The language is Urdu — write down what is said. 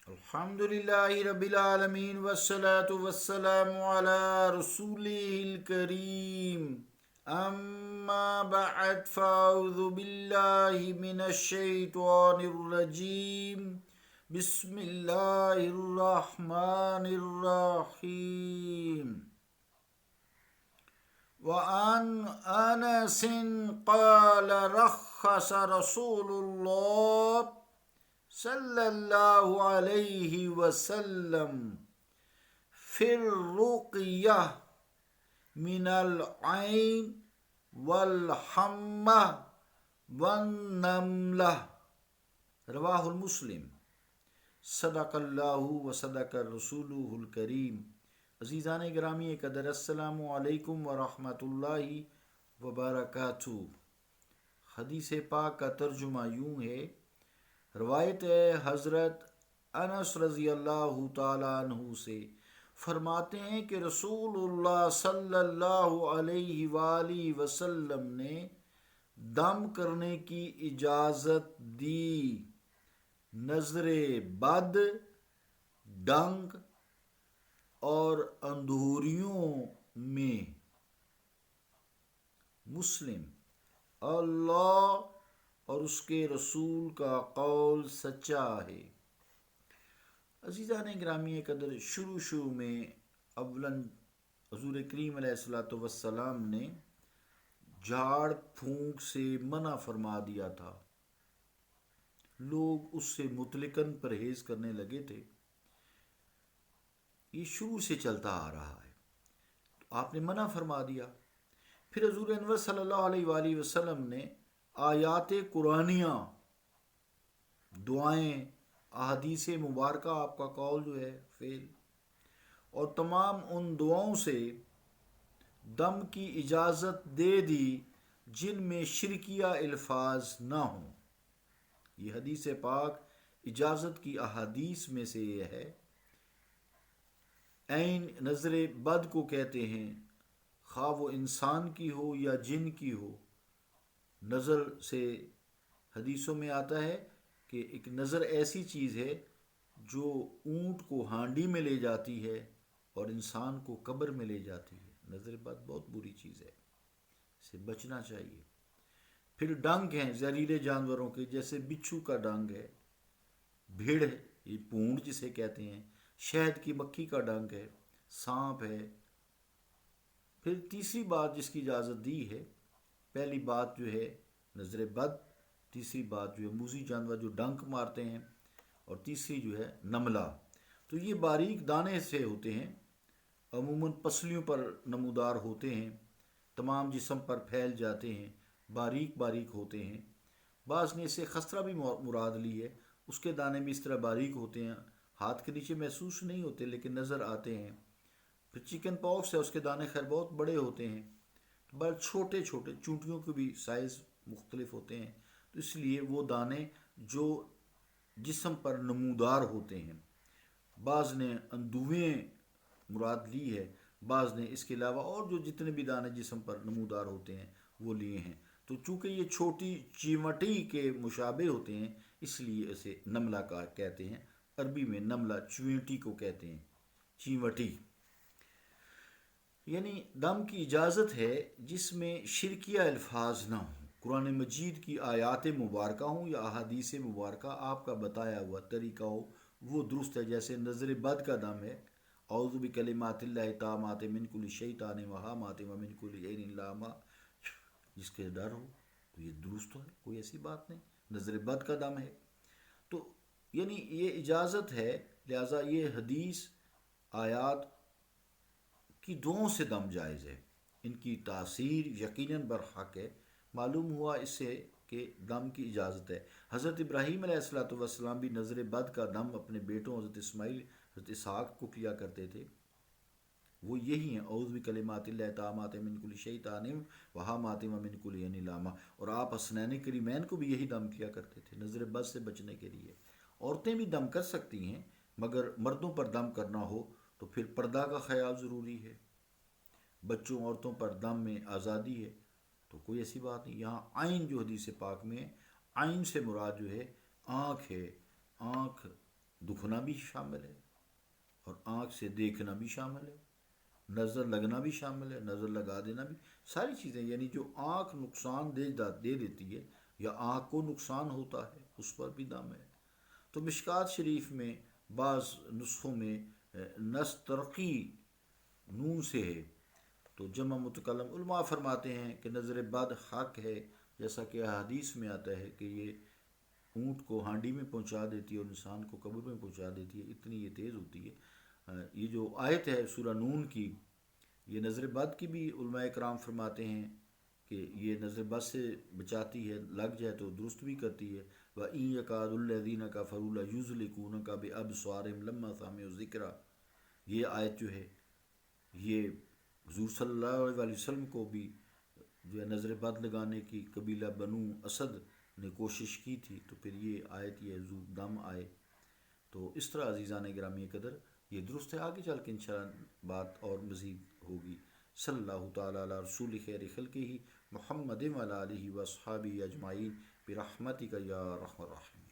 الحمدللہ رب العالمین والصلاة والسلام علی رسولہ الکریم اما بعد فاعوذ باللہ من الشیطان الرجیم بسم اللہ الرحمن الرحیم وعن انس قال رخص رسول اللہ صلی اللہ علیہ وسلم فی الرقیہ من العین والحمہ والنملہ رواہ المسلم۔ صدق اللہ و صدق رسولہ الکریم۔ عزیزان گرامی قدر، السلام علیکم ورحمۃ اللہ وبرکاتہ۔ حدیث پاک کا ترجمہ یوں ہے، روایت ہے حضرت انس رضی اللہ تعالیٰ عنہ سے، فرماتے ہیں کہ رسول اللہ صلی اللہ علیہ وآلہ وسلم نے دم کرنے کی اجازت دی نظر بد، ڈنگ اور اندھوریوں میں۔ مسلم۔ اللہ اور اس کے رسول کا قول سچا ہے۔ عزیزان گرامی قدر، شروع میں اولاً حضور کریم علیہ الصلوۃ والسلام نے جھاڑ پھونک سے منع فرما دیا تھا، لوگ اس سے مطلقاً پرہیز کرنے لگے تھے۔ یہ شروع سے چلتا آ رہا ہے، تو آپ نے منع فرما دیا۔ پھر حضور انور صلی اللہ علیہ وآلہ وسلم نے آیات قرآنیہ، دعائیں، احادیث مبارکہ، آپ کا قول جو ہے فعل، اور تمام ان دعاؤں سے دم کی اجازت دے دی جن میں شرکیہ الفاظ نہ ہوں۔ یہ حدیث پاک اجازت کی احادیث میں سے یہ ہے۔ عین نظر بد کو کہتے ہیں، خواہ وہ انسان کی ہو یا جن کی ہو۔ نظر سے حدیثوں میں آتا ہے کہ ایک نظر ایسی چیز ہے جو اونٹ کو ہانڈی میں لے جاتی ہے اور انسان کو قبر میں لے جاتی ہے۔ نظر بد بہت بری چیز ہے، اسے بچنا چاہیے۔ پھر ڈنگ ہیں زہریلے جانوروں کے، جیسے بچھو کا ڈنگ ہے، بھیڑ ہے، یہ پونڈ جسے کہتے ہیں، شہد کی مکھی کا ڈنگ ہے، سانپ ہے۔ پھر تیسری بات جس کی اجازت دی ہے، پہلی بات جو ہے نظر بد، تیسری بات جو ہے موذی جانور جو ڈنک مارتے ہیں، اور تیسری جو ہے نملہ۔ تو یہ باریک دانے سے ہوتے ہیں، عموماً پسلیوں پر نمودار ہوتے ہیں، تمام جسم پر پھیل جاتے ہیں، باریک باریک ہوتے ہیں۔ بعض نے اسے خسرہ بھی مراد لی ہے، اس کے دانے بھی اس طرح باریک ہوتے ہیں، ہاتھ کے نیچے محسوس نہیں ہوتے لیکن نظر آتے ہیں۔ پھر چکن پاکس ہے، اس کے دانے خیر بہت بڑے ہوتے ہیں، بڑے چھوٹے چھوٹے، چونٹیوں کے بھی سائز مختلف ہوتے ہیں، تو اس لیے وہ دانے جو جسم پر نمودار ہوتے ہیں۔ بعض نے اندویں مراد لی ہے، بعض نے اس کے علاوہ اور جو جتنے بھی دانے جسم پر نمودار ہوتے ہیں وہ لیے ہیں۔ تو چونکہ یہ چھوٹی چیمٹی کے مشابہ ہوتے ہیں، اس لیے اسے نملہ کا کہتے ہیں۔ عربی میں نملہ چیونٹی کو کہتے ہیں، چیمٹی۔ یعنی دم کی اجازت ہے جس میں شرکیہ الفاظ نہ ہوں، قرآن مجید کی آیات مبارکہ ہوں یا احادیث مبارکہ، آپ کا بتایا ہوا طریقہ ہو، وہ درست ہے۔ جیسے نظر بد کا دم ہے، اعوذ بکلمات اللہ التامات من کل شیطان وہامات ومن کل عین لامہ، جس کے ڈر ہو تو یہ درست ہے، کوئی ایسی بات نہیں۔ نظر بد کا دم ہے تو یعنی یہ اجازت ہے، لہٰذا یہ حدیث آیات کی دعاؤں سے دم جائز ہے، ان کی تاثیر یقیناً برحق ہے۔ معلوم ہوا اس سے کہ دم کی اجازت ہے۔ حضرت ابراہیم علیہ الصلوۃ والسلام بھی نظر بد کا دم اپنے بیٹوں حضرت اسماعیل، حضرت اسحاق کو کیا کرتے تھے، وہ یہی ہیں، اعوذ بکلمات اللہ التامات من کل شیطان وہامات ومن کل عین لامہ۔ اور آپ حسنین کریمین کو بھی یہی دم کیا کرتے تھے نظر بد سے بچنے کے لیے۔ عورتیں بھی دم کر سکتی ہیں، مگر مردوں پر دم کرنا ہو تو پھر پردہ کا خیال ضروری ہے۔ بچوں عورتوں پر دم میں آزادی ہے تو کوئی ایسی بات نہیں۔ یہاں عین جو حدیث پاک میں ہے، عین سے مراد جو ہے آنکھ ہے، آنکھ دکھنا بھی شامل ہے اور آنکھ سے دیکھنا بھی شامل ہے، نظر لگنا بھی شامل ہے، نظر لگا دینا بھی، ساری چیزیں، یعنی جو آنکھ نقصان دے دیتی ہے یا آنکھ کو نقصان ہوتا ہے اس پر بھی دم ہے۔ تو مشکات شریف میں بعض نسخوں میں نس ترقی نون سے ہے، تو جمع متکلم علماء فرماتے ہیں کہ نظر بد حق ہے، جیسا کہ حدیث میں آتا ہے کہ یہ اونٹ کو ہانڈی میں پہنچا دیتی ہے اور انسان کو قبر میں پہنچا دیتی ہے، اتنی یہ تیز ہوتی ہے۔ یہ جو آیت ہے سورہ نون کی، یہ نظر بد کی بھی علماء کرام فرماتے ہیں کہ یہ نظر بد سے بچاتی ہے، لگ جائے تو درست بھی کرتی ہے۔ وَإِن يَكَادُ الَّذِينَ كَفَرُوا لَيُزْلِقُونَكَ بِأَبْصَارِهِمْ لَمَّا سَمِعُوا الذِّكْرَ، یہ آیت جو ہے یہ حضور صلی اللہ علیہ وسلم کو بھی جو ہے نظر بد لگانے کی قبیلہ بنو اسد نے کوشش کی تھی، تو پھر یہ آیت یہ حضور دم آئے۔ تو اس طرح عزیزان گرامی قدر یہ درست ہے، آگے چل کے انشاءاللہ بات اور مزید ہوگی۔ صلی اللہ تعالیٰ علی رسول خیر خلقہ محمد وعلی آلہ واصحابہ اجمعین برحمتک یا ارحم الراحمین۔